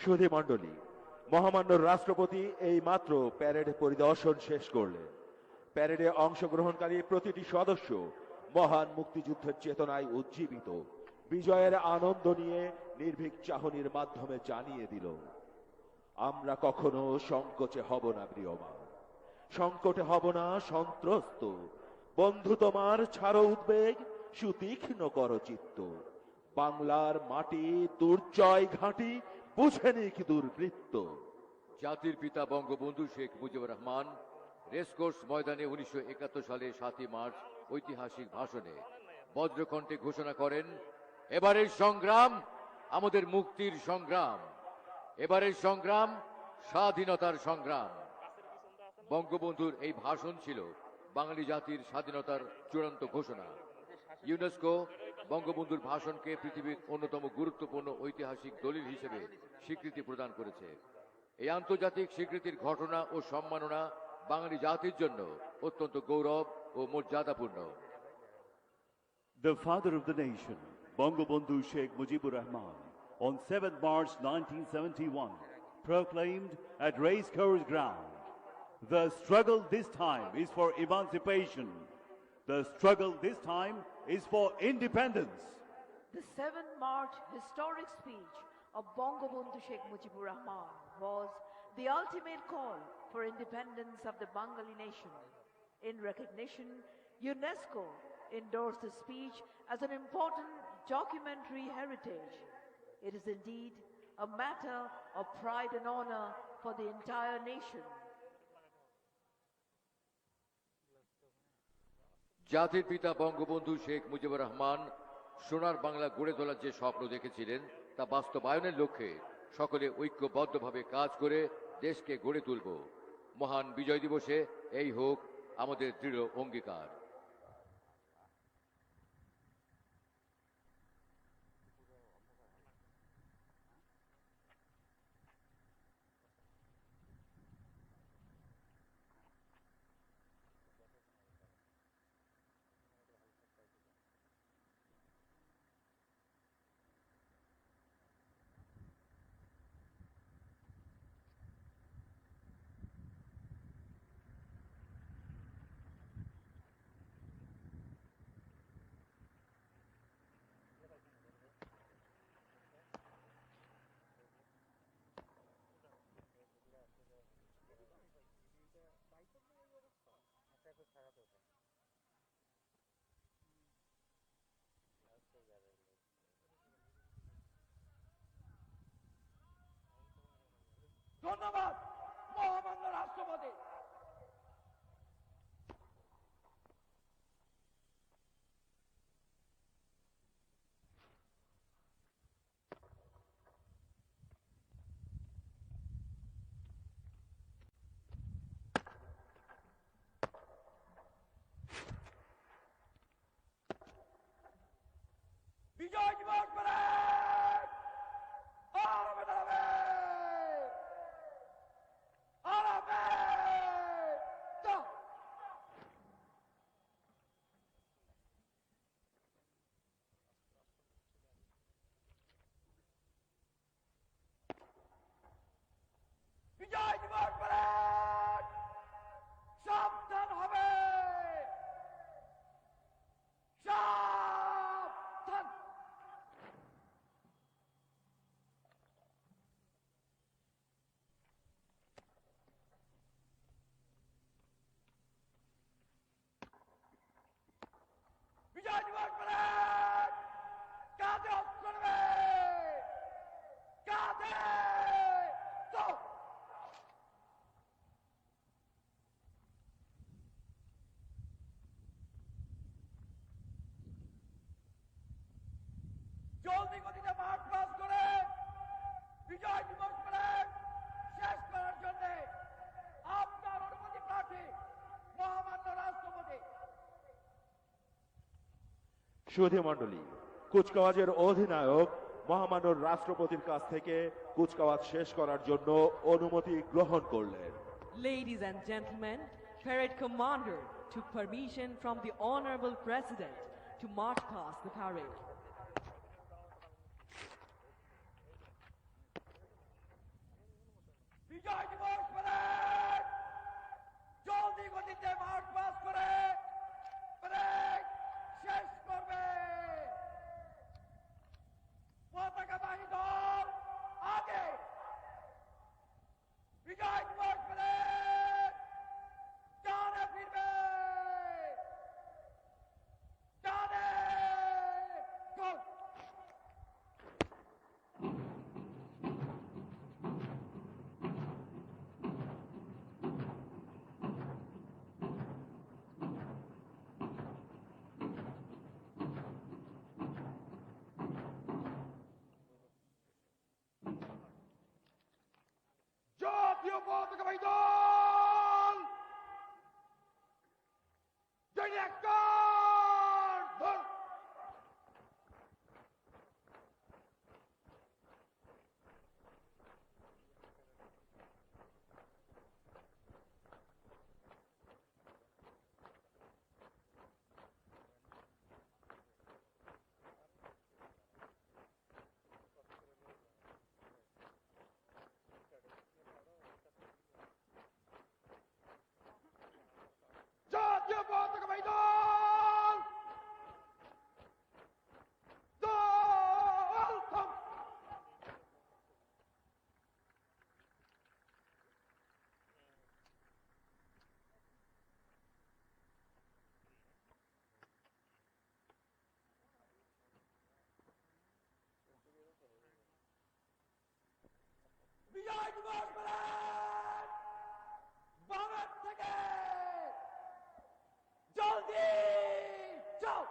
সুধী মণ্ডলী, মহামান্য রাষ্ট্রপতি এই মাত্র প্যারেড পরিদর্শন শেষ করলেন। প্যারেডে অংশগ্রহণকারী প্রতিটি সদস্য মহান মুক্তিযুদ্ধের চেতনায় উজ্জীবিত, বিজয়ের আনন্দ নিয়ে নির্ভীক চাহনির মাধ্যমে জানিয়ে দিল, আমরা কখনো সংকোচে হব না প্রিয়মান, সংকটে হব না সন্ত্রস্ত। বন্ধু তোমার ছাড়ো উদ্বেগ, সুতীক্ষ্ণ কর চিত্ত। বাংলার মাটি দুর্জয় ঘাঁটি, বুঝে নিক দুর্বৃত্ত। জাতির পিতা বঙ্গবন্ধু শেখ মুজিবুর রহমান রেসকোর্স ময়দানে 1971 সালে 7 মার্চ ঐতিহাসিক ভাষণে বজ্রকণ্ঠে ঘোষণা করেন, এবারের সংগ্রাম আমাদের মুক্তির সংগ্রাম, এবারের সংগ্রাম স্বাধীনতার সংগ্রাম। বঙ্গবন্ধুর এই ভাষণ ছিল বাঙালি জাতির স্বাধীনতার চূড়ান্ত ঘোষণা। ইউনেস্কো বঙ্গবন্ধুর ভাষণকে পৃথিবীর অন্যতম গুরুত্বপূর্ণ ঐতিহাসিক দলিল হিসেবে স্বীকৃতি প্রদান করেছে। এই আন্তর্জাতিক স্বীকৃতির ঘটনা ও সম্মাননা বাঙালি জাতির জন্য অত্যন্ত গৌরব ও মর্যাদাপূর্ণ। The father of the nation, Bangabandhu Sheikh Mujibur Rahman, on 7th March 1971, proclaimed at Racecourse Ground, the struggle this time is for emancipation. The struggle this time is for independence. The 7th March historic speech of Bangabandhu Sheikh Mujibur Rahman was the ultimate call for independence of the Bengali nation. In recognition, UNESCO endorsed the speech as an important documentary heritage. It is indeed a matter of pride and honor for the entire nation. জাতির পিতা বঙ্গবন্ধু শেখ মুজিবুর রহমান সোনার বাংলা গড়ে তোলার যে স্বপ্ন দেখেছিলেন তা বাস্তবায়নের লক্ষ্যে সকলে ঐক্যবদ্ধভাবে কাজ করে দেশকে গড়ে তুলব। মহান বিজয় দিবসে এই হোক আমাদের দৃঢ় অঙ্গীকার। ধন্যবাদ মহামান্য রাষ্ট্রপতি। বিজয় দিবস প্যারেড আরবে দাঁড়াবে, আরবে তো বিজয় দিবস প্যারেড সাবধান হবে, সাবধান। বিজয় দিবস প্যারেড কাঁধে অস্ত্র নেবে, কাঁধে তো জলদি গতিতে মাঠ পাস করে বিজয় দিবস প্যারেড শেষ করার জন্য আপনার অনুমতি প্রার্থী মহামান্য রাষ্ট্রপতি। সুধী মণ্ডলী, কুচকাওয়াজের অধিনায়ক মহামান্য রাষ্ট্রপতির কাছ থেকে কুচকাওয়াজ শেষ করার জন্য অনুমতি গ্রহণ করলেন। Ladies and gentlemen, Parade Commander took permission from the Honorable President to march past the parade. পতাকাবাহী দল জয়নিক কর ধর। জাতীয় পতাকাবাহী দল দল থাম। বিজয় দিবস প্যারেড ভারত থেকে জলদি যাও।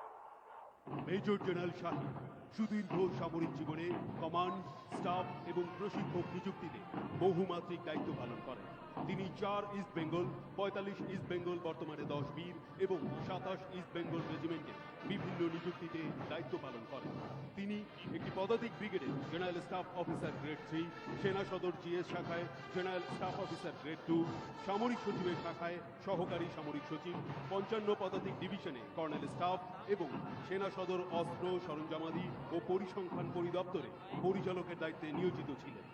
মেজর জেনারেল শাহী সুদীর্ঘ সামরিক জীবনে কমান্ড, স্টাফ এবং প্রশিক্ষক নিযুক্তিতে বহুমাত্রিক দায়িত্ব পালন করেন। তিনি 4 ইস্ট বেঙ্গল, 45 ইস্ট বেঙ্গল বর্তমানে 10 বীর এবং 27 ইস্ট বেঙ্গল রেজিমেন্টে বিভিন্ন নিযুক্তিতে দায়িত্ব পালন করেন। তিনি একটি পদাতিক ব্রিগেডের জেনারেল স্টাফ অফিসার গ্রেড 3, সেনা সদর জিএস শাখায় জেনারেল স্টাফ অফিসার গ্রেড 2, সামরিক সচিবের শাখায় সহকারী সামরিক সচিব, 55 পদাতিক ডিভিশনে কর্নেল স্টাফ এবং সেনা সদর অস্ত্র সরঞ্জামাদি ও পরিসংখ্যান পরিদপ্তরে পরিচালকের দায়িত্বে নিয়োজিত ছিলেন।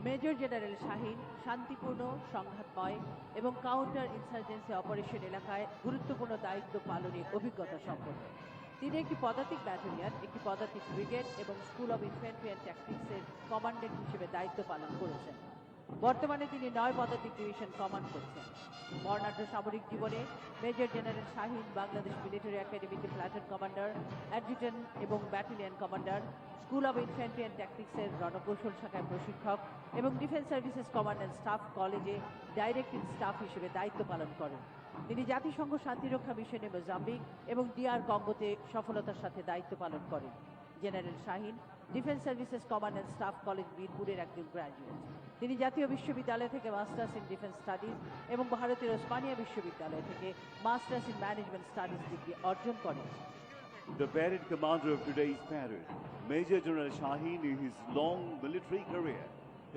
মেজর জেনারেল শাহীন শান্তিপূর্ণ, সংঘাতময় এবং কাউন্টার ইনসার্জেন্সি অপারেশন এলাকায় গুরুত্বপূর্ণ দায়িত্ব পালনে অভিজ্ঞতা সম্পন্ন। তিনি একটি পদাতিক ব্যাটালিয়ন, একটি পদাতিক ব্রিগেড এবং স্কুল অব ইনফ্যান্ট্রি অ্যান্ড ট্যাকটিক্সের কমান্ডেন্ট হিসেবে দায়িত্ব পালন করেছেন। বর্তমানে তিনি 9 পদাতিক ডিভিশন কমান্ড করছেন। বর্ণাঢ্য সামরিক জীবনে major general Shaheen Bangladesh military একাডেমিতে প্ল্যাটুন কমান্ডার, অ্যাডজুটেন্ট এবং battalion commander, school of infantry and ট্যাকটিক্সের রণকৌশল শাখায় প্রশিক্ষক এবং defence services command and staff কলেজে ডাইরেক্টিং স্টাফ হিসেবে দায়িত্ব পালন করেন। তিনি জাতিসংঘ শান্তিরক্ষা মিশনে মোজাম্বিক এবং ডিআর কঙ্গোতে সফলতার সাথে দায়িত্ব পালন করেন। General Shaheen defence services command and staff college মিরপুরের একজন গ্র্যাজুয়েট। তিনি জাতীয় বিশ্ববিদ্যালয় থেকে মাস্টার্স ইন ডিফেন্স স্টাডিজ এবং ভারতের ওসমানিয়া বিশ্ববিদ্যালয় থেকে masters in management studies degree অর্জন করেন। The parade commander of today's parade, Major General Shaheen, in his long military career,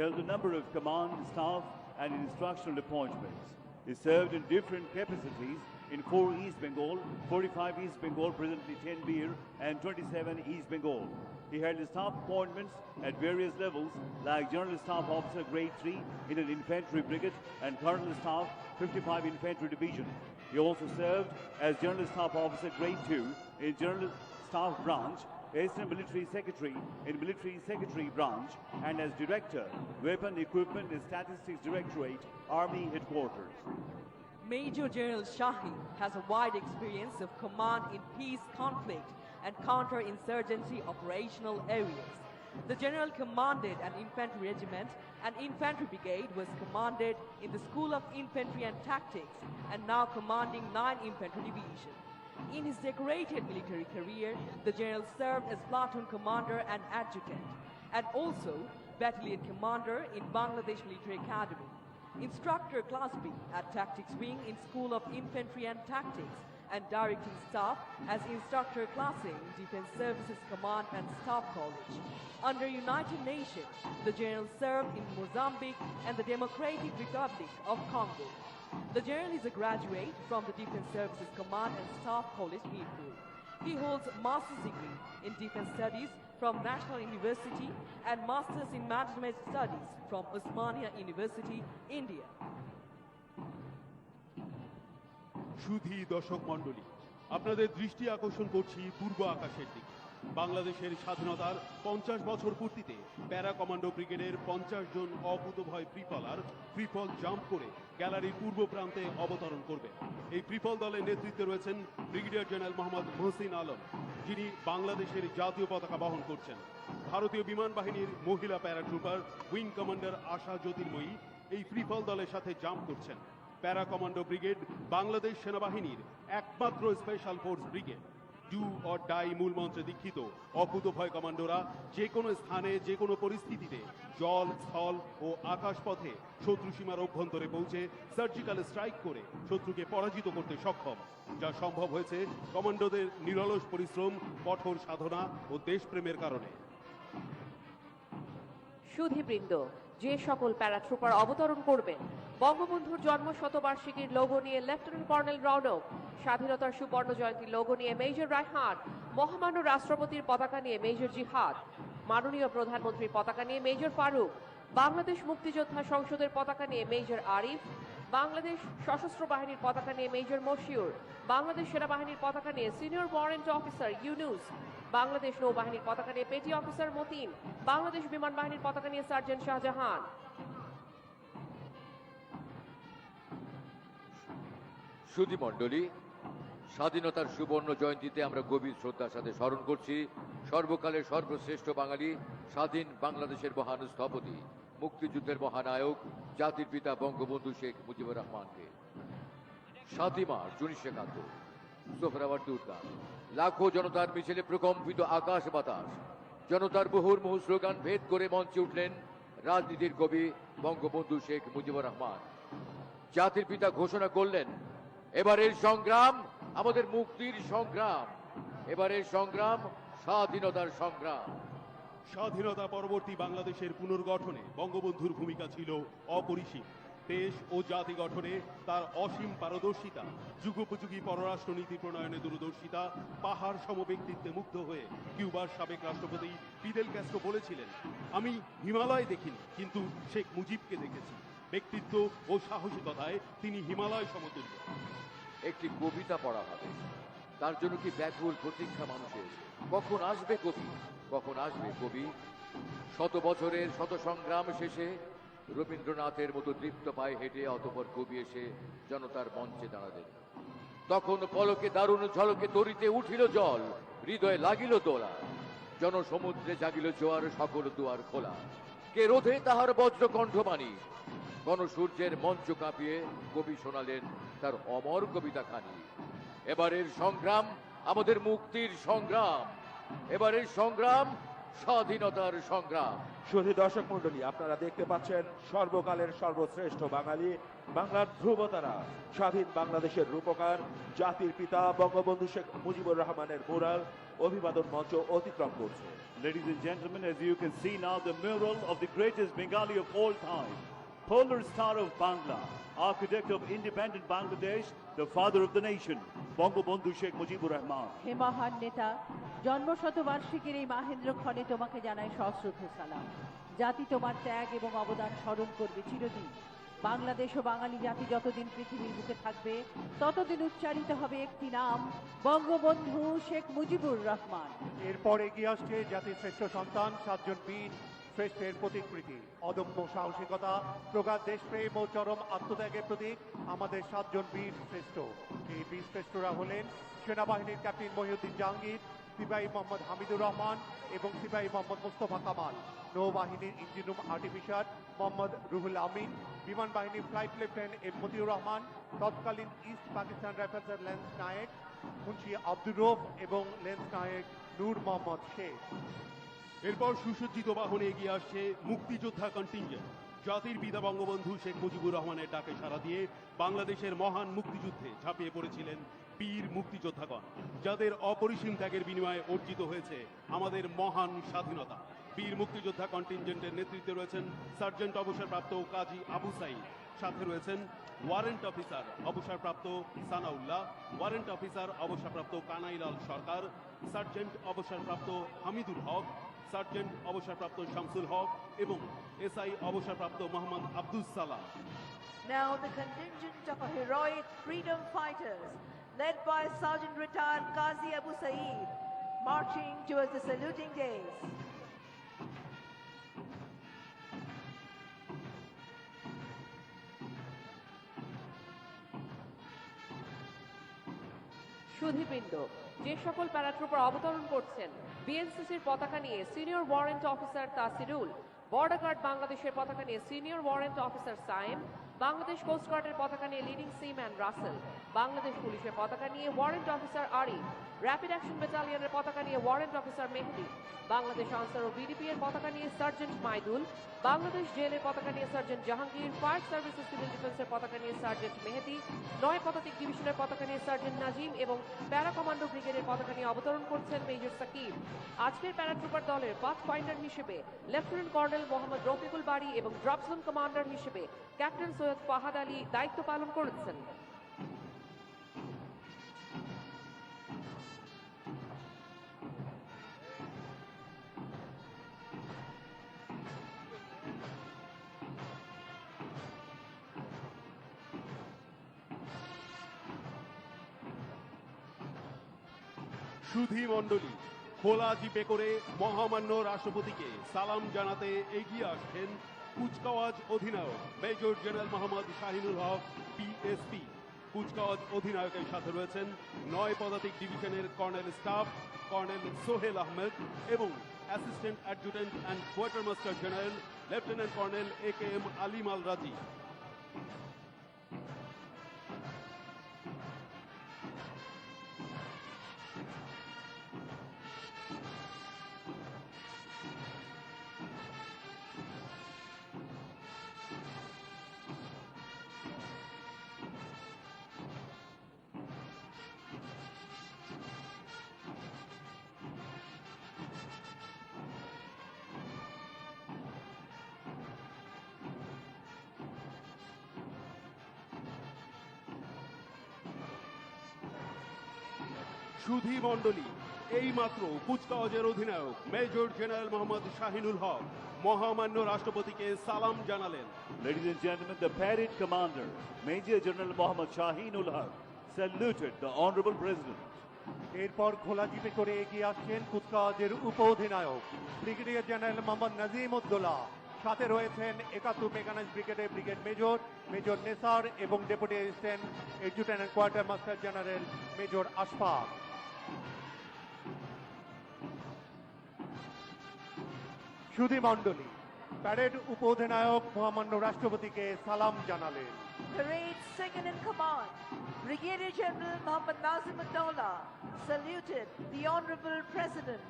held a number of command, staff, and instructional appointments. He served in different capacities in 4 East Bengal, 45 East Bengal, presently 10 Beer, and 27 East Bengal. He held staff appointments at various levels, like General Staff Officer Grade 3 in an infantry brigade and Colonel Staff 55 Infantry Division. He also served as General Staff Officer Grade 2 in General Staff Branch, Assistant Military Secretary in Military Secretary Branch, and as Director, Weapon Equipment and Statistics Directorate, Army Headquarters. Major General Shaheen has a wide experience of command in peace, conflict, and counter-insurgency operational areas. The general commanded an infantry regiment and infantry brigade, was commanded in the School of Infantry and Tactics, and now commanding 9 infantry division. In his decorated military career, the general served as platoon commander and adjutant, and also battalion commander in Bangladesh Military Academy, instructor class B at Tactics Wing in School of Infantry and Tactics, and directing staff as instructor classing Defense Services Command and Staff College. Under United Nations, the general served in Mozambique and the Democratic Republic of Congo. The general is a graduate from the Defense Services Command and Staff College, Mirpur. He holds a master's degree in Defense Studies from National University and Masters in Management Studies from Osmania University, India. সুধী দর্শক মণ্ডলী, আপনাদের দৃষ্টি আকর্ষণ করছি পূর্ব আকাশের দিকে। বাংলাদেশের স্বাধীনতার 50 বছর পূর্তিতে প্যারা কমান্ডো ব্রিগেডের 50 জন অকুতভয় ফ্রিফলার ফ্রিফল জাম্প করে গ্যালারির পূর্ব প্রান্তে অবতরণ করবে। এই ফ্রিফল দলের নেতৃত্বে রয়েছেন ব্রিগেডিয়ার জেনারেল মোহাম্মদ মহসিন আলম, যিনি বাংলাদেশের জাতীয় পতাকা বহন করছেন। ভারতীয় বিমান বাহিনীর মহিলা প্যারাট্রুপার উইং কমান্ডার আশা জ্যোতির্ময়ী এই ফ্রিফল দলের সাথে জাম্প করছেন। প্যারা কমান্ডো ব্রিগেড বাংলাদেশ সেনাবাহিনীর একমাত্র special force brigade. Do or die মূল মন্ত্রে দীক্ষিত অকুতভয় কমান্ডোরা যে কোনো স্থানে যে কোনো পরিস্থিতিতে জল, স্থল ও আকাশপথে শত্রু সীমার অভ্যন্তরে পৌঁছে সার্জিক্যাল স্ট্রাইক করে শত্রুকে পরাজিত করতে সক্ষম, যা সম্ভব হয়েছে কমান্ডোদের নিরলস পরিশ্রম, কঠোর সাধনা ও দেশপ্রেমের কারণে। সুধীবৃন্দ, যে সকল প্যারাট্রুপার অবতরণ করবেন বঙ্গবন্ধুর জন্ম শতবার্ষিকীর লোগো নিয়ে লেফটেন্যান্ট কর্নেল রৌনক, স্বাধীনতার সুবর্ণ জয়ন্তী লোগো নিয়ে মেজর রায়হান, মহামান্য রাষ্ট্রপতির পতাকা নিয়ে মেজর জিহাদ, মাননীয় প্রধানমন্ত্রীর পতাকা নিয়ে মেজর ফারুক, বাংলাদেশ মুক্তিযোদ্ধা সংসদের পতাকা নিয়ে মেজর আরিফ, বাংলাদেশ সশস্ত্র বাহিনীর পতাকা নিয়ে মেজর মশিউর, বাংলাদেশ সেনাবাহিনীর পতাকা নিয়ে senior warrant officer Yunus, Bangladesh নৌবাহিনীর পতাকা নিয়ে পেটি অফিসার মতিন, বাংলাদেশ বিমান বাহিনীর পতাকা নিয়ে সার্জেন্ট শাহজাহান। সুধী মণ্ডলী, স্বাধীনতার সুবর্ণ জয়ন্তীতে আমরা গভীর শ্রদ্ধার সাথে স্মরণ করছি সর্বকালের সর্বশ্রেষ্ঠ বাঙালি, স্বাধীন বাংলাদেশের মহান স্থপতি, মুক্তিযুদ্ধের মহানায়ক, জাতির পিতা বঙ্গবন্ধু শেখ মুজিবুর রহমানকে। 7ই মার্চ 1971 সোহরাওয়ার্দী উদ্যান, লাখো জনতার মিছিলে প্রকম্পিত আকাশ বাতাস, জনতার মুহুর্মুহু স্লোগান ভেদ করে মঞ্চে উঠলেন রাজনীতির কবি বঙ্গবন্ধু শেখ মুজিবুর রহমান। জাতির পিতা ঘোষণা করলেন, এবারের সংগ্রাম আমাদের মুক্তির সংগ্রাম, এবারের সংগ্রাম স্বাধীনতার সংগ্রাম। স্বাধীনতা পরবর্তী বাংলাদেশের পুনর্গঠনে বঙ্গবন্ধুর ভূমিকা ছিল অপরিসীম। দেশ ও জাতি গঠনে তার অসীম পারদর্শিতা, যুগোপযোগী পররাষ্ট্রনীতি প্রণয়নে দূরদর্শিতা, পাহাড় সম ব্যক্তিত্বে মুগ্ধ হয়ে কিউবার সাবেক রাষ্ট্রপতি ফিদেল ক্যাস্ট্রো বলেছিলেন, আমি হিমালয় দেখিনি, কিন্তু শেখ মুজিবকে দেখেছি। ব্যক্তিত্ব ও সাহসিকতায় তিনি হিমালয় সমতুল্য। একটি কবিতা পড়া হবে, তার জন্য কি ব্যাকুল প্রতীক্ষা মানুষের, কখন আসবে কবি, কখন আসবে কবি। 100 বছরের শত সংগ্রাম শেষে রবীন্দ্রনাথের মতো দৃপ্ত পায়ে হেঁটে অতঃপর কবি এসে জনতার মঞ্চে দাঁড়ালেন। তখন পলকে দারুণ ঝলকে তরিতে উঠিল জল, হৃদয়ে লাগিল দোলা, জনসমুদ্রে জাগিল জোয়ার, সকল দুয়ার খোলা। কে রোধে তাহার বজ্র কণ্ঠবাণী, গণসূর্যের মঞ্চ কাঁপিয়ে কবি শোনালেন তার অমর কবিতা খানি। এবারের সংগ্রাম আমাদের মুক্তির সংগ্রাম, এবারের সংগ্রাম স্বাধীনতার সংগ্রাম। সুধী দর্শক মন্ডলী, আপনারা দেখতে পাচ্ছেন সর্বকালের সর্বশ্রেষ্ঠ বাঙালি, বাংলার ধ্রুবতারা, স্বাধীন বাংলাদেশের রূপকার, জাতির পিতা বঙ্গবন্ধু শেখ মুজিবুর রহমানের মুরাল অভিবাদন মঞ্চ অতিক্রম করছে। Ladies and gentlemen, as you can see now, the mural of the greatest Bengali of all time, Polar Star of Bangla, architect of independent Bangladesh, the father of the nation, Bangabandhu Sheikh Mujibur Rahman. হে মহান নেতা, জন্ম শতবার্ষিকীর এই মাহেন্দ্র ক্ষণে তোমাকে জানাই সশ্রদ্ধ সালাম। জাতি তোমার ত্যাগ এবং অবদান স্মরণ করবে চিরদিন। বাংলাদেশ ও বাঙালি জাতি যতদিন পৃথিবীর বুকে থাকবে ততদিন উচ্চারিত হবে একটি নাম, বঙ্গবন্ধু শেখ মুজিবুর রহমান। এরপর এগিয়ে আসছে জাতির শ্রেষ্ঠ সন্তান, 7 জন বীর শ্রেষ্ঠের প্রতিকৃতি, অদম্য সাহসিকতা, প্রগাঢ় দেশপ্রেম ও চরম আত্মত্যাগের প্রতীক আমাদের 7 জন বীর শ্রেষ্ঠ। এই বীর শ্রেষ্ঠরা হলেন সেনাবাহিনীর ক্যাপ্টেন মহিউদ্দিন জাহাঙ্গীর, সিপাহী মোহাম্মদ হামিদুর রহমান এবং সিপাহী মোহাম্মদ মোস্তফা কামাল, নৌবাহিনীর engine room artificer Mohammad Ruhul Amin, বিমান বাহিনীর flight lieutenant M Matiur Rahman, তৎকালীন ইস্ট পাকিস্তান রাইফেলসের লেন্স নায়েক মুন্সি আব্দুর রৌফ এবং লেন্স নায়েক নূর মোহাম্মদ শেখ। এরপর সুসজ্জিত বাহনে এগিয়ে আসছে মুক্তিযোদ্ধা কন্টিনজেন্ট। জাতির পিতা বঙ্গবন্ধু শেখ মুজিবুর রহমানের ডাকে সাড়া দিয়ে বাংলাদেশের মহান মুক্তিযুদ্ধে ঝাঁপিয়ে পড়েছিলেন বীর মুক্তিযোদ্ধাগণ, যাদের অপরিসীম ত্যাগের বিনিময়ে অর্জিত হয়েছে আমাদের মহান স্বাধীনতা। বীর মুক্তিযোদ্ধা কন্টিনজেন্টের নেতৃত্বে রয়েছেন সার্জেন্ট অবসরপ্রাপ্ত কাজী আবু সাইদ, সাথে রয়েছেন ওয়ারেন্ট অফিসার অবসরপ্রাপ্ত সানাউল্লাহ, ওয়ারেন্ট অফিসার অবসরপ্রাপ্ত কানাইলাল সরকার, সার্জেন্ট অবসরপ্রাপ্ত হামিদুল হক, সার্জেন্ট অবসরপ্রাপ্ত শামসুল হক এবং এসআই অবসরপ্রাপ্ত Mohammad Abdus Salam. Now the contingent of our heroic freedom fighters, led by Sergeant Retired Qazi Abu Saeed, marching towards the saluting days. সুধীবৃন্দ, যে সকল প্যারাট্রুপার অবতরণ করছেন বিএনসিসির পতাকা নিয়ে senior warrant officer Tasirul, border guard বাংলাদেশের পতাকা নিয়ে senior warrant officer Saim, Bangladesh কোস্টগার্ডের পতাকা নিয়ে লিডিং সিম্যান রাসেল, বাংলাদেশ পুলিশের পতাকা নিয়ে warrant officer Arif, rapid action ব্যাটালিয়নের পতাকা নিয়ে ওয়ারেন্ট অফিসার মেহেদি, বাংলাদেশ আনসার ও বিডিপি এর পতাকা নিয়ে সার্জেন্ট মাইদুল, বাংলাদেশ জেলের পতাকা নিয়ে sergeant Jahangir, fire services civil ডিফেন্সের পতাকা নিয়ে সার্জেন্ট মেহেদি, 9 পদাতিক ডিভিশনের পতাকা নিয়ে সার্জেন্ট নাজিম এবং প্যারা কমান্ডো ব্রিগেডের পতাকা নিয়ে অবতরণ করছেন মেজর সাকিব। আজকের প্যারাট্রুপার দলের পাথ ফাইন্ডার হিসেবে লেফটেন্যান্ট কর্নেল মোহাম্মদ রফিকুল বারী এবং ড্রপজোন কমান্ডার হিসেবে ক্যাপ্টেন সৈয়দ ফাহাদ আলী দায়িত্ব পালন করেছেন। সুধী মণ্ডলী, খোলা জিপে করে মহামান্য রাষ্ট্রপতিকে সালাম জানাতে এগিয়ে আসছেন কুচকাওয়াজ অধিনায়ক major general Mohammad Shahinul Haque PSP. কুচকাওয়াজ অধিনায়কের সাথে রয়েছেন 9 পদাতিক ডিভিশনের colonel staff colonel Sohel Ahmed এবং assistant adjutant and quartermaster general lieutenant colonel AKM Alim Al Razi. সুধী মণ্ডলী, এইমাত্র কুচকাওয়াজের অধিনায়ক মেজর জেনারেল মোহাম্মদ শাহিনুল হক মহামান্য রাষ্ট্রপতিকে সালাম জানালেন। Ladies and gentlemen, the parade commander, Major General Muhammad Shaheenul Haq, saluted the Honorable President. এরপর খোলা জিপে করে এগিয়ে আসছেন কুচকাওয়াজের উপ অধিনায়ক ব্রিগেডিয়ার জেনারেল মোহাম্মদ নাজিম উদ্দৌলা। সাথে রয়েছেন 71 মেকানাইজড ব্রিগেডের ব্রিগেড মেজর মেজর নেসার এবং deputy assistant adjutant and quarter master general major Ashfaq. সুধী মণ্ডলী, প্যারেড উপ অধিনায়ক মহামান্য রাষ্ট্রপতিকে সালাম জানালেন। Parade second in command, Brigadier General Mohammad Nazim Uddaulla saluted the Honorable President.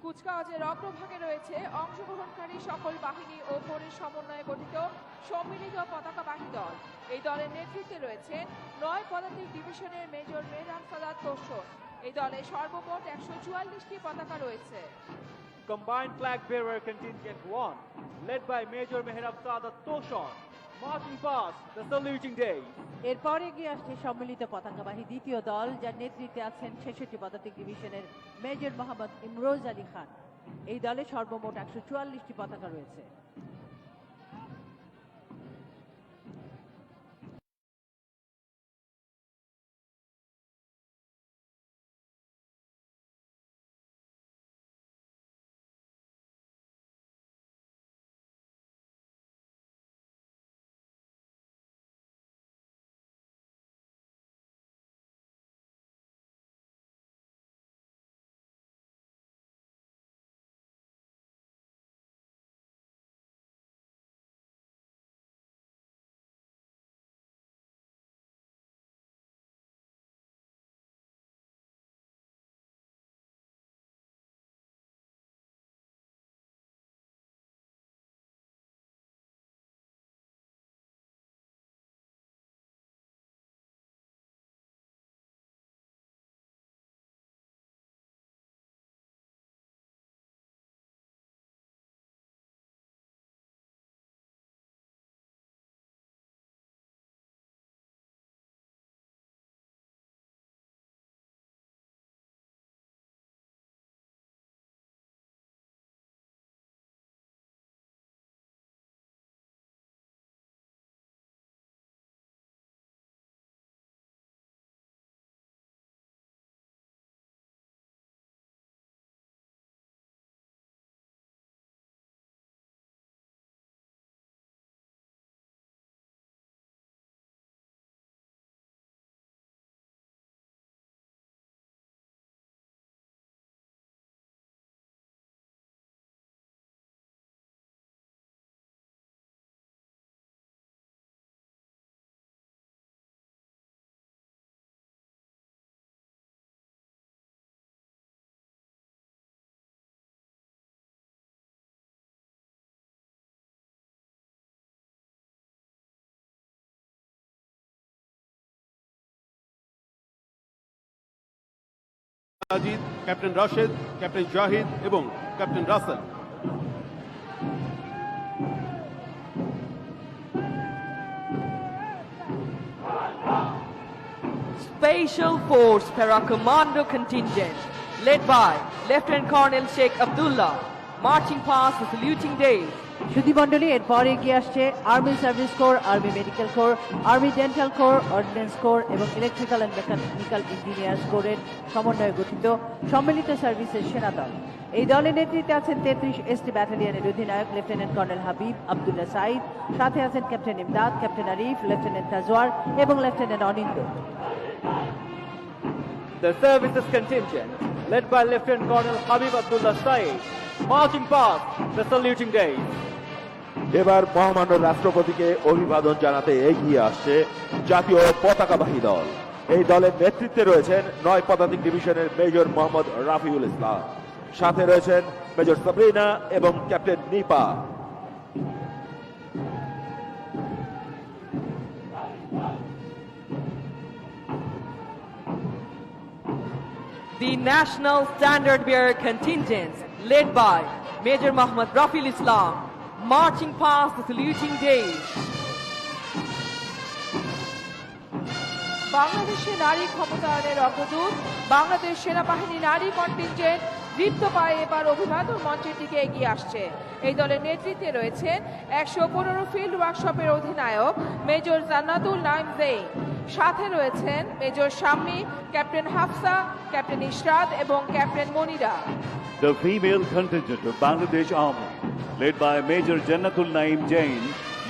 কুচকাওয়াজের অগ্রভাগে রয়েছে অংশগ্রহণকারী সকল বাহিনী ও ফোরের সমন্বয়ে গঠিত সম্মিলিত পতাকাবাহী দল। এই দলের নেতৃত্বে রয়েছে 9 পদাতিক ডিভিশনের মেজর মেহরান সাদাত তোষর। এই দলে সর্বমোট 144টি পতাকা রয়েছে। Combined Flag Bearer Contingent 1, led by Major Mehrab Sadat Toshon, marching past the saluting day. এরপর এগিয়ে আসছে সম্মিলিত পতাকাবাহী দ্বিতীয় দল, যার নেতৃত্বে আছেন 66 পদাতিক ডিভিশনের মেজর মোহাম্মদ ইমরোজ আলী খান। এই দলে সর্বমোট 144টি পতাকা রয়েছে। আজিদ, ক্যাপ্টেন রাশেদ, ক্যাপ্টেন জাহিদ এবং captain Rasel. Special Force Para Commando Contingent, led by Lieutenant Colonel Sheikh Abdullah, marching past the saluting days. সুধীমণ্ডলী এরপর এগিয়ে আসছে army service core, army medical core, army dental core, ordinance core এবং ইলেকট্রিক্যাল অ্যান্ড মেকানিক্যাল ইঞ্জিনিয়ার্স কোরের সমন্বয়ে গঠিত সম্মিলিত সার্ভিসের সেনা দল। এই দলের নেতৃত্বে আছেন 33 এসটি ব্যাটালিয়নের অধিনায়ক লেফটেন্যান্ট কর্নেল হাবিব আব্দুল্লাহ সাইদ, সাথে আছেন captain Imdad, captain Arif, lieutenant Tajwar এবং lieutenant Anindo. The services contingent, led by Lieutenant Colonel Habib Abdullah Saeed, marching past the saluting days. এবার মহামান্য রাষ্ট্রপতিকে অভিবাদন জানাতে এগিয়ে আসছে জাতীয় পতাকাবাহী দল। এই দলের নেতৃত্বে রয়েছেন ৯ পদাতিক ডিভিশনের মেজর মোহাম্মদ রাফিউল ইসলাম, সাথে রয়েছেন মেজর সাবরিনা এবং captain Nipa. The National Standard Bearer Contingent, led by Major Muhammad Rafiul Islam, marching past the saluting days. বাংলাদেশে নারী ক্ষমতায়নের অগ্রদূত বাংলাদেশ সেনাবাহিনী নারী কন্টিনজেন্ট দীপ্ত পায়ে এবার অভিবাদন মঞ্চের দিকে এগিয়ে আসছে। এই দলের নেতৃত্বে রয়েছেন 115 ফিল্ড ওয়ার্কশপের অধিনায়ক মেজর জান্নাতুল নাইম জেইন, সাথে রয়েছেন major Shammi, captain Hafsa, captain Ishrat এবং captain Monira. The female contingent of Bangladesh Army, led by Major Jannatul Naim Jain,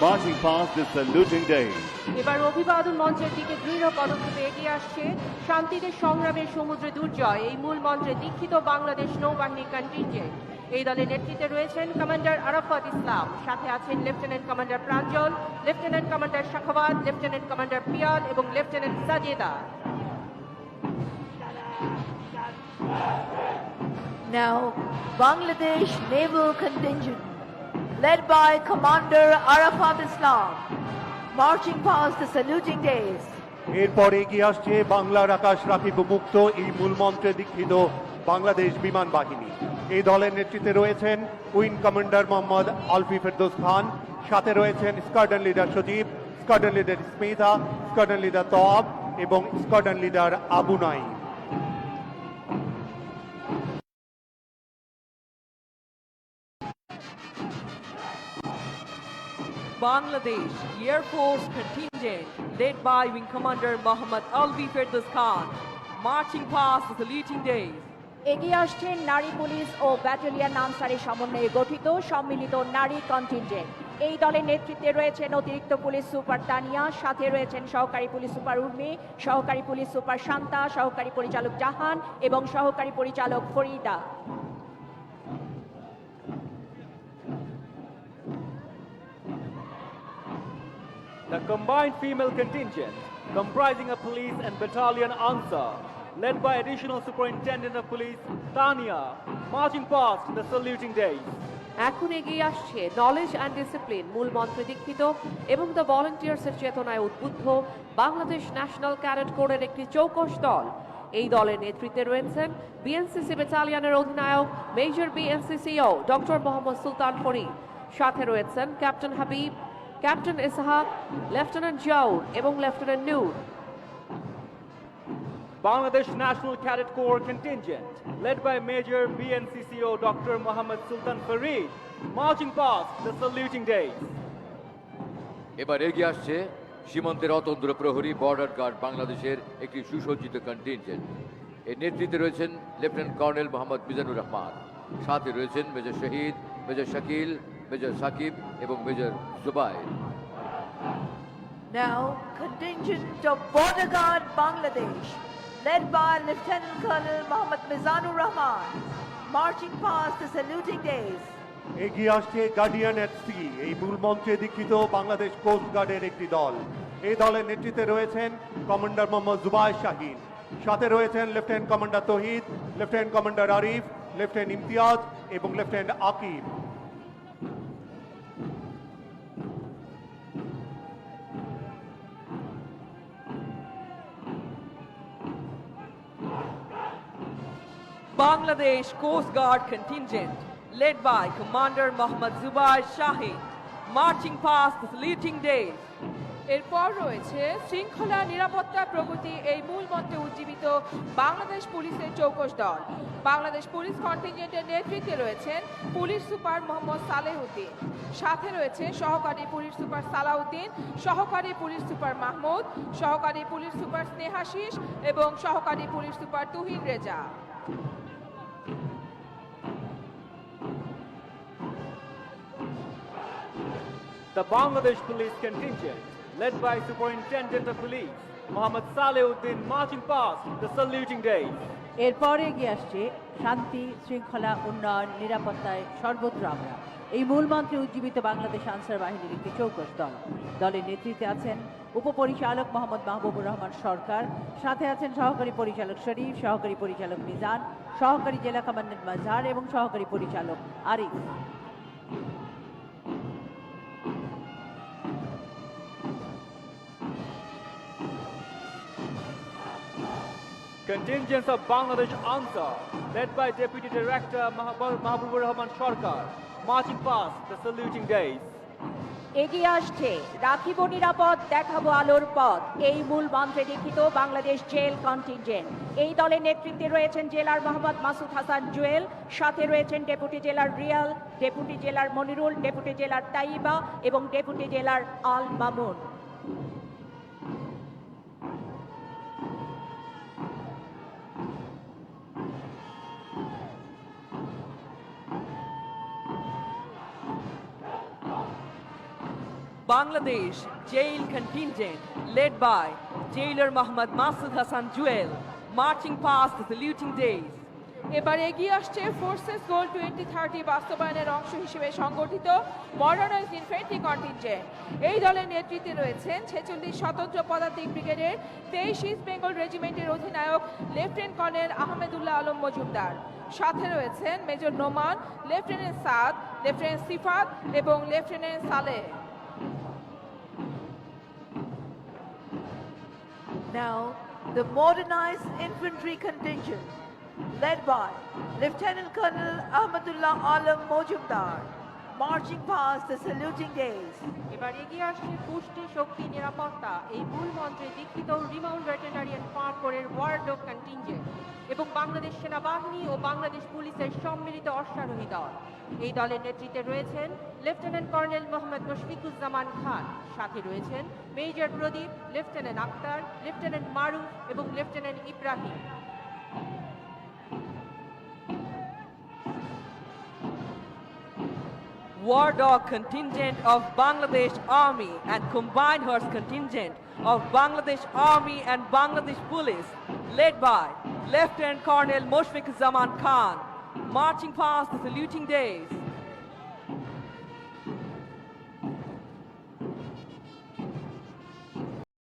marching past the saluting days. এবার অভিবাদন মঞ্চের দিকে দৃঢ় পদক্ষেপে এগিয়ে আসছে শান্তিতে সংগ্রামের সমুদ্রে দুর্জয় এই মূল মন্ত্রে দীক্ষিত বাংলাদেশ নৌবাহিনী কন্টিনজেন্ট। এই দলের নেতৃত্বে রয়েছেন কমান্ডার আরাফাত ইসলাম, সাথে আছেন lieutenant commander Pranjal, lieutenant commander Shakhawat, lieutenant commander Piyal এবং lieutenant Sajeda. Now, Bangladesh Naval Contingent, led by Commander Arafat Islam, marching past the saluting days. এরপর এগিয়ে আসছে বাংলার আকাশ রাখিব মুক্ত এই মূল মন্ত্রে দীক্ষিত বাংলাদেশ বিমান বাহিনী। এই দলের নেতৃত্বে রয়েছেন উইং কমান্ডার মোহাম্মদ আলফি ফেরদৌস খান, সাথে রয়েছেন squadron leader Sajib, squadron leader Smita, squadron leader Tawab এবং squadron leader Abu Naim. Bangladesh Air Force Contingent, led by Wing Commander Muhammad Alvi Firdaus Khan, marching past the saluting days. এগিয়ে আসছেন নারী পুলিশ ও ব্যাটালিয়ন আনসারের সমন্বয়ে গঠিত সম্মিলিত নারী কন্টিনজেন্ট। এই দলের নেতৃত্বে রয়েছেন অতিরিক্ত পুলিশ সুপার তানিয়া, সাথে রয়েছেন সহকারী পুলিশ সুপার উর্মি, সহকারী পুলিশ সুপার শান্তা, সহকারী পরিচালক জাহান এবং সহকারী পরিচালক Farida. The combined female contingent, comprising a police and battalion answer, led by Additional Superintendent of Police Tania, marching past the saluting days. এখন এগিয়ে আসছে নলেজ অ্যান্ড ডিসিপ্লিন মূল মন্ত্রে দীক্ষিত এবং দ্য ভলান্টিয়ার্সের চেতনায় উদ্বুদ্ধ বাংলাদেশ ন্যাশনাল ক্যাডেট কোরের একটি চৌকস দল। এই দলের নেতৃত্বে রয়েছেন বিএনসিসি ব্যাটালিয়নের অধিনায়ক major BNCCO doctor Mohammad Sultan Farid, সাথে রয়েছেন captain Habib, captain Ishaq, lieutenant Jaur এবং lieutenant Nur. Bangladesh National Cadet Corps contingent, led by Major BNCCO Dr. Muhammad Sultan Farid, marching past the saluting days. এবার এগিয়ে আসছে সীমান্তের অতন্দ্র প্রহরী বর্ডার গার্ড বাংলাদেশের একটি সুসজ্জিত কন্টিনজেন্ট। এর নেতৃত্বে রয়েছেন লেফটেন্যান্ট কর্নেল মোহাম্মদ মিজানুর রহমান, সাথে রয়েছেন major Shahid, major Shakil, major Sakib এবং major Zubair. Now, contingent of Border Guard Bangladesh, led by Lieutenant Colonel Mohammad Mizanur Rahman, marching past the saluting days. এগিয়ে আসছে গার্ডিয়ান এট সি এই মূল মন্ত্রে দীক্ষিত বাংলাদেশ কোস্ট গার্ডের একটি দল। এই দলের নেতৃত্বে রয়েছেন কমান্ডার মোহাম্মদ জুবাইর শাহিন, সাথে রয়েছেন lieutenant commander Tohid, lieutenant commander Arif, lieutenant Imtiaz এবং lieutenant Akib. Bangladesh Coast Guard contingent, led by Commander Mohammad Zubair Shaheen, marching past the saluting days. এরপর রয়েছে শৃঙ্খলা নিরাপত্তা প্রগতি এই মূল মন্ত্রে উজ্জীবিত বাংলাদেশ পুলিশের চৌকস দল। বাংলাদেশ পুলিশ কন্টিনজেন্টের নেতৃত্বে রয়েছেন পুলিশ সুপার মোহাম্মদ সালেহ উদ্দিন, সাথে রয়েছে সহকারী পুলিশ সুপার সালাউদ্দিন, সহকারী পুলিশ সুপার মাহমুদ, সহকারী পুলিশ সুপার স্নেহাশিস এবং সহকারী police super Tuhin Reza. The Bangladesh Police contingent, led by Superintendent of Police Mohammad Saleh-Uddin, marching past the saluting days. এরপরে এগিয়ে আসছে শান্তি, শৃঙ্খলা, উন্নয়ন, নিরাপত্তায় সর্বত্র আমরা। এই মূল মন্ত্রে উজ্জীবিত বাংলাদেশ আনসার বাহিনীর একটি চৌকস দল। দলের নেতৃত্বে আছেন উপপরিচালক মোহাম্মদ মাহবুবুর রহমান সরকার, সাথে আছেন সহকারী পরিচালক শরীফ, সহকারী পরিচালক মিজান, সহকারী জেলা কমান্ডেন্ট মাজহার এবং সহকারী পরিচালক Arif. Contingents of Bangladesh Ansar, led by Deputy Director Mahbubur Rahman Sarkar, marching past the saluting days. এগিয়ে আসছে রাখিব নিরাপদ, দেখাবো আলোর পথ এই মূল মন্ত্রে দীক্ষিত বাংলাদেশ জেল কন্টিনজেন্ট। এই দলের নেতৃত্বে রয়েছেন জেলার মোহাম্মদ মাসুদ হাসান জুয়েল, সাথে রয়েছেন ডেপুটি জেলার রিয়াল, ডেপুটি জেলার মনিরুল, ডেপুটি জেলার তাইবা এবং ডেপুটি জেলার Al Mamun. Bangladesh Jail Contingent, led by Jailer Mohammad Masood Hassan Jewel, marching past the saluting days. এবার এগিয়ে আসছে ফোর্সেস গোল 2030 বাস্তবায়নের অংশ হিসেবে সংগঠিত মডার্নাইজড ইনফ্যান্ট্রি কন্টিনজেন্ট। এই দলের নেতৃত্বে রয়েছেন 46 স্বতন্ত্র পদাতিক ব্রিগেডের 23 ইস্ট বেঙ্গল রেজিমেন্টের অধিনায়ক লেফটেন্যান্ট কর্নেল আহমেদুল্লাহ আলম মজুমদার, সাথে রয়েছেন মেজর নোমান, লেফটেন্যান্ট সাদ, লেফটেন্যান্ট সিফাত এবং lieutenant Saleh. Now, the modernized infantry contingent, led by Lieutenant Colonel Ahmadullah Alam Mojumdar, marching past the saluting days. এবার এগিয়ে আসছে পুষ্টি, শক্তি, নিরাপত্তা এই মূল মন্ত্রে দীক্ষিত রিমাউন্ট ভেটেরিনারিয়ান পার্ক কোরের ওয়ার ডগ কন্টিনজেন্ট এবং বাংলাদেশ সেনাবাহিনী ও বাংলাদেশ পুলিশের সম্মিলিত অশ্বারোহী দল। এই দলের নেতৃত্বে রয়েছেন লেফটেন্যান্ট কর্নেল মোহাম্মদ মুশফিকুজ্জামান খান, সাথে রয়েছেন মেজর প্রদীপ, লেফটেন্যান্ট আক্তার, লেফটেন্যান্ট মারুফ এবং lieutenant Ibrahim. War Dog contingent of Bangladesh Army and Combined Horse contingent of Bangladesh Army and Bangladesh Police, led by Lieutenant Colonel Mushfiq Zaman Khan, marching past the saluting days.